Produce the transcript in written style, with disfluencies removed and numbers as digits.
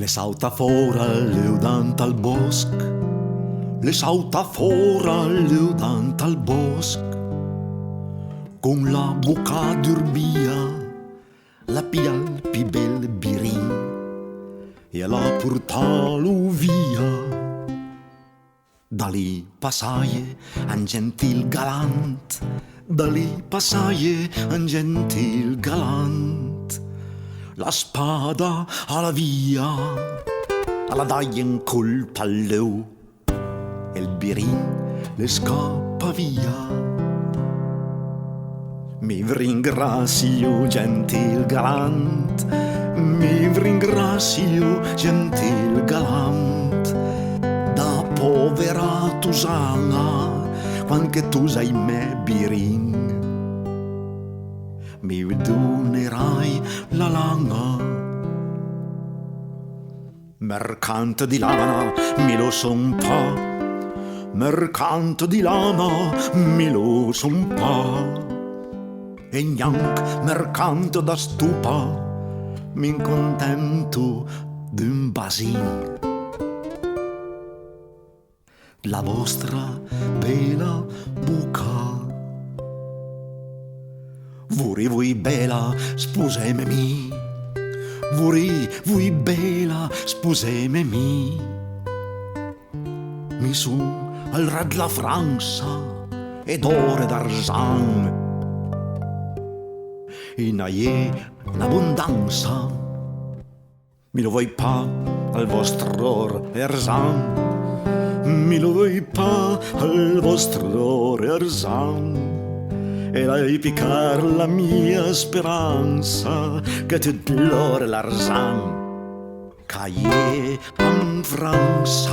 Le sauta fora leudant al bosc, le sauta fora leudant al bosc, con la bocca d'urbia, la pia al pi bel birin, e la portalo via. Da lì passaie un gentil galant, da lì passaie un gentil galant. La spada alla via, alla dai in colpa all'eu, e il birin le scappa via. Mi ringrazio, gentil galant, mi ringrazio, gentil galant, da povera Tusana, quanche tu sei me birin. Mi donerai la lana. Mercante di lana, mi lo son pa. Mercante di lana, mi lo son pa. E neanc mercante da stupa, mi contento d'un basin. La vostra bella buca. Vorrei voi bella, sposemi, vorrei voi bella, sposemi. Mi son al re della Franza ed ore d'argent, e n'aie un'abbondanza. Mi lo vuoi pa al vostro argent, mi lo vuoi pa al vostro argent. E lei piccar la mia speranza, che tout l'or l'argent caillé en France.